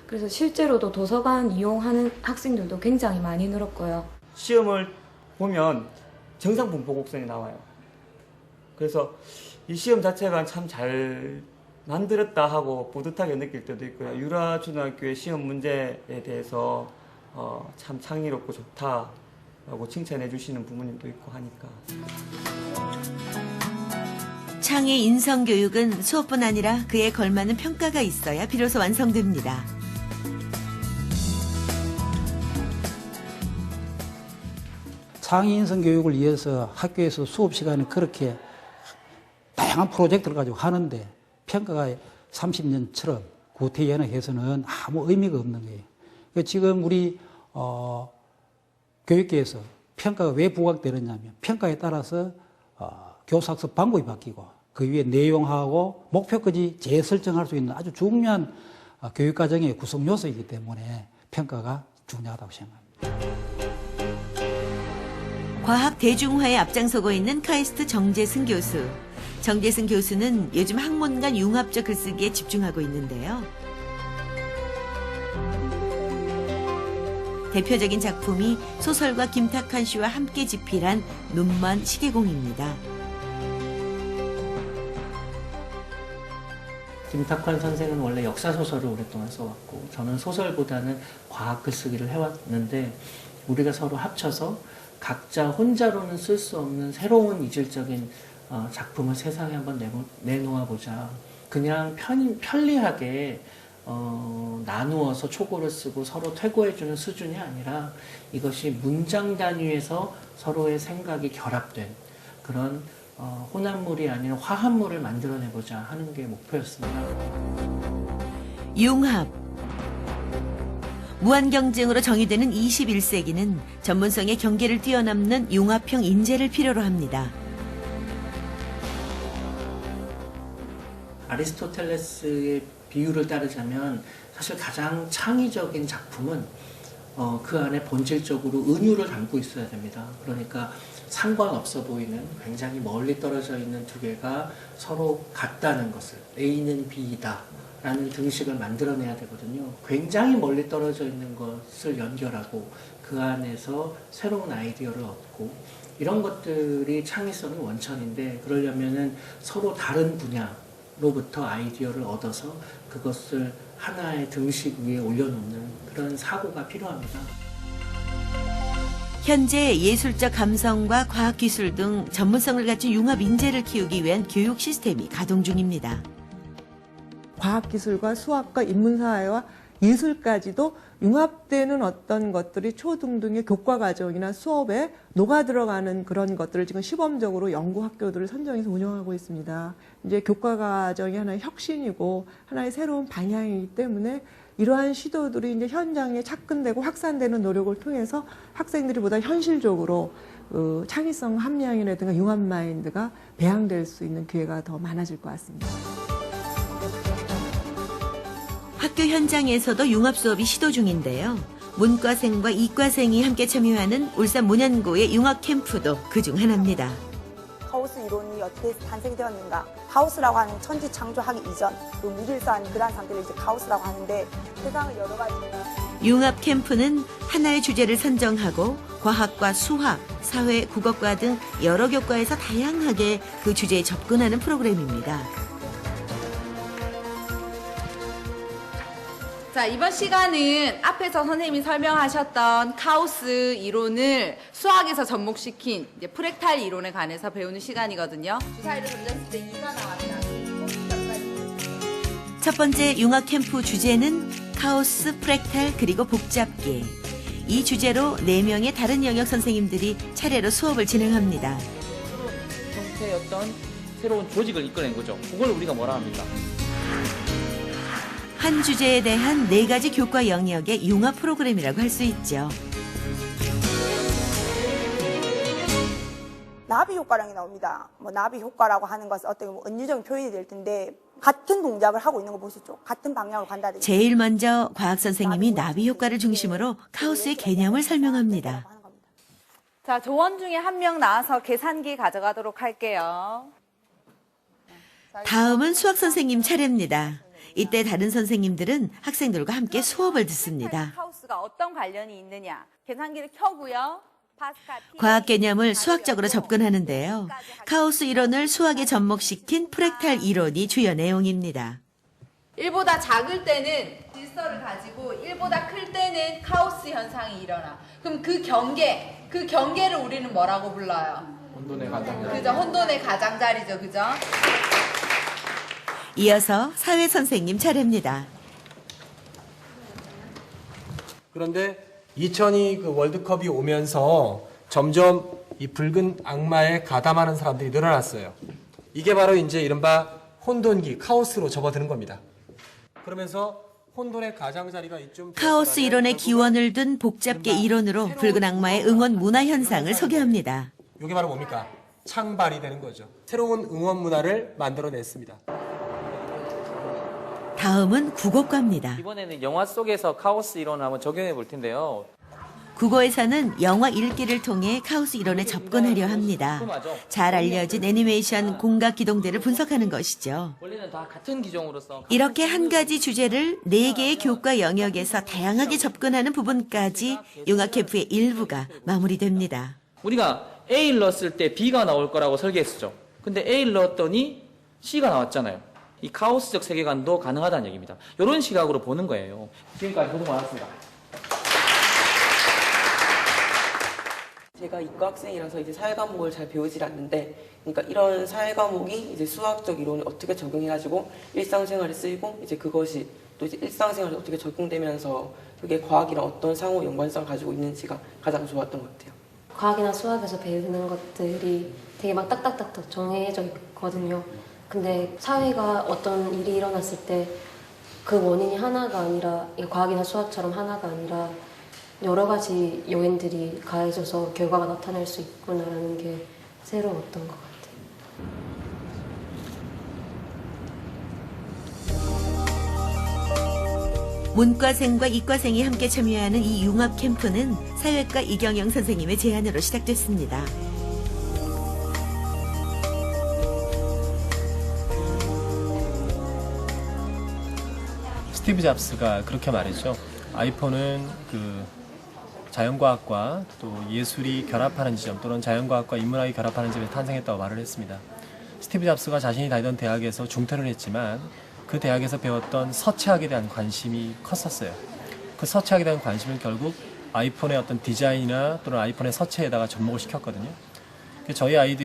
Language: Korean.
그래서 실제로도 도서관 이용하는 학생들도 굉장히 많이 늘었고요. 시험을 보면 정상 분포 곡선이 나와요. 그래서 이 시험 자체가 참 잘 만들었다 하고 뿌듯하게 느낄 때도 있고요. 유라초등학교의 시험 문제에 대해서 참 창의롭고 좋다라고 칭찬해 주시는 부모님도 있고 하니까. 창의 인성교육은 수업뿐 아니라 그에 걸맞는 평가가 있어야 비로소 완성됩니다. 창의 인성 교육을 위해서 학교에서 수업 시간에 그렇게 다양한 프로젝트를 가지고 하는데 평가가 30년처럼 구태연학해서는 아무 의미가 없는 거예요. 그러니까 지금 우리 교육계에서 평가가 왜 부각되느냐면 평가에 따라서 교사학습 방법이 바뀌고 그 위에 내용하고 목표까지 재설정할 수 있는 아주 중요한 교육과정의 구성 요소이기 때문에 평가가 중요하다고 생각합니다. 과학 대중화에 앞장서고 있는 카이스트 정재승 교수. 정재승 교수는 요즘 학문간 융합적 글쓰기에 집중하고 있는데요. 대표적인 작품이 소설가 김탁환 씨와 함께 집필한 눈먼 시계공입니다. 김탁환 선생은 원래 역사소설을 오랫동안 써왔고 저는 소설보다는 과학 글쓰기를 해왔는데 우리가 서로 합쳐서 각자 혼자로는 쓸 수 없는 새로운 이질적인 작품을 세상에 한번 내놓아보자. 그냥 편리하게 나누어서 초고를 쓰고 서로 퇴고해주는 수준이 아니라 이것이 문장 단위에서 서로의 생각이 결합된 그런 혼합물이 아닌 화합물을 만들어내보자 하는 게 목표였습니다. 융합. 무한 경쟁으로 정의되는 21세기는 전문성의 경계를 뛰어넘는 융합형 인재를 필요로 합니다. 아리스토텔레스의 비유를 따르자면 사실 가장 창의적인 작품은 그 안에 본질적으로 은유를 담고 있어야 됩니다. 그러니까 상관없어 보이는 굉장히 멀리 떨어져 있는 두 개가 서로 같다는 것을 A는 B이다 라는 등식을 만들어내야 되거든요. 굉장히 멀리 떨어져 있는 것을 연결하고 그 안에서 새로운 아이디어를 얻고 이런 것들이 창의성의 원천인데 그러려면은 서로 다른 분야로부터 아이디어를 얻어서 그것을 하나의 등식 위에 올려놓는 그런 사고가 필요합니다. 현재 예술적 감성과 과학기술 등 전문성을 갖춘 융합 인재를 키우기 위한 교육 시스템이 가동 중입니다. 과학기술과 수학과 인문사회와 예술까지도 융합되는 어떤 것들이 초등등의 교과과정이나 수업에 녹아들어가는 그런 것들을 지금 시범적으로 연구학교들을 선정해서 운영하고 있습니다. 이제 교과과정이 하나의 혁신이고 하나의 새로운 방향이기 때문에 이러한 시도들이 이제 현장에 착근되고 확산되는 노력을 통해서 학생들이 보다 현실적으로 창의성 함량이라든가 융합 마인드가 배양될 수 있는 기회가 더 많아질 것 같습니다. 학교 현장에서도 융합 수업이 시도 중인데요. 문과생과 이과생이 함께 참여하는 울산 문현고의 융합 캠프도 그중 하나입니다. 카오스 이론이 어떻게 탄생되었는가? 카오스라고 하는 천지 창조하기 이전 그 무질서한 그러한 상태를 이제 카오스라고 하는데 세상을 여러 가지 융합 캠프는 하나의 주제를 선정하고 과학과 수학, 사회, 국어과 등 여러 교과에서 다양하게 그 주제에 접근하는 프로그램입니다. 자, 이번 시간은 앞에서 선생님이 설명하셨던 카오스 이론을 수학에서 접목시킨 이제 프랙탈 이론에 관해서 배우는 시간이거든요. 주사위를 던졌을 때 2가 나왔다. 첫 번째 융합 캠프 주제는 카오스, 프랙탈, 그리고 복잡계. 이 주제로 4명의 다른 영역 선생님들이 차례로 수업을 진행합니다. 형태의 어떤 새로운 조직을 이끌어낸 거죠. 그걸 우리가 뭐라 합니까? 한 주제에 대한 4가지 교과 영역의 융합 프로그램이라고 할 수 있죠. 나비 효과랑이 나옵니다. 뭐 나비 효과라고 하는 것은 어떤 은유적인 표현이 될 텐데 같은 동작을 하고 있는 거 보시죠. 같은 방향으로 간다든지. 제일 먼저 과학 선생님이 나비 효과를 중심으로 카오스의 개념을 설명합니다. 자, 조원 중에 한 명 나와서 계산기 가져가도록 할게요. 다음은 수학 선생님 차례입니다. 이때 다른 선생님들은 학생들과 함께 수업을 듣습니다. 카오스가 어떤 관련이 있느냐. 계산기를 켜고요. 과학 개념을 수학적으로 접근하는데요. 카오스 이론을 수학에 접목시킨 프랙탈 이론이 주요 내용입니다. 1보다 작을 때는 질서를 가지고 1보다 클 때는 카오스 현상이 일어나. 그럼 그 경계를 우리는 뭐라고 불러요? 혼돈의 가장자리. 그죠? 혼돈의 가장자리죠. 그죠? 이어서 사회 선생님 차례입니다. 그런데 2002 그 월드컵이 오면서 점점 이 붉은 악마에 가담하는 사람들이 늘어났어요. 이게 바로 이제 이른바 혼돈기, 카오스로 접어드는 겁니다. 그러면서 혼돈의 가장자리가 이쯤 카오스 이론의 기원을 둔 복잡계 이론으로 붉은 악마의 응원 문화 현상을 소개합니다. 이게 바로 뭡니까? 창발이 되는 거죠. 새로운 응원 문화를 만들어냈습니다. 다음은 국어과입니다. 이번에는 영화 속에서 카오스 이론을 한번 적용해 볼 텐데요. 국어에서는 영화 읽기를 통해 카오스 이론에 접근하려 합니다. 잘 알려진 애니메이션 공각 기동대를 분석하는 것이죠. 원래는 다 같은 기종으로서 이렇게 한 가지 주제를 4개의 교과 영역에서 다양하게 접근하는 부분까지 융합 캠프의 일부가 마무리됩니다. 우리가 A를 넣었을 때 B가 나올 거라고 설계했었죠. 근데 A를 넣었더니 C가 나왔잖아요. 이 카오스적 세계관도 가능하다는 얘기입니다. 이런 시각으로 보는 거예요. 지금까지 고생 많았습니다. 제가 이과 학생이라서 이제 사회 과목을 잘 배우질 않는데, 그러니까 이런 사회 과목이 이제 수학적 이론을 어떻게 적용해가지고 일상생활에 쓰이고 이제 그것이 또 이제 일상생활에 어떻게 적용되면서 그게 과학이랑 어떤 상호 연관성을 가지고 있는지가 가장 좋았던 것 같아요. 과학이나 수학에서 배우는 것들이 되게 막 딱딱딱딱 정해져 있거든요. 근데 사회가 어떤 일이 일어났을 때 그 원인이 하나가 아니라, 과학이나 수학처럼 하나가 아니라 여러 가지 요인들이 가해져서 결과가 나타날 수 있구나라는 게 새로웠던 것 같아요. 문과생과 이과생이 함께 참여하는 이 융합 캠프는 사회과 이경영 선생님의 제안으로 시작됐습니다. 스티브 잡스가 그렇게 말했죠. 아이폰은 그 자연과학과 또 예술이 결합하는 지점 또는 자연과학과 인문학이 결합하는 지점에서 탄생했다고 말을 했습니다. 스티브 잡스가 자신이 다니던 대학에서 중퇴를 했지만 그 대학에서 배웠던 서체학에 대한 관심이 컸었어요. 그 서체학에 대한 관심을 결국 아이폰의 어떤 디자인이나 또는 아이폰의 서체에다가 접목을 시켰거든요. 저희 아이들이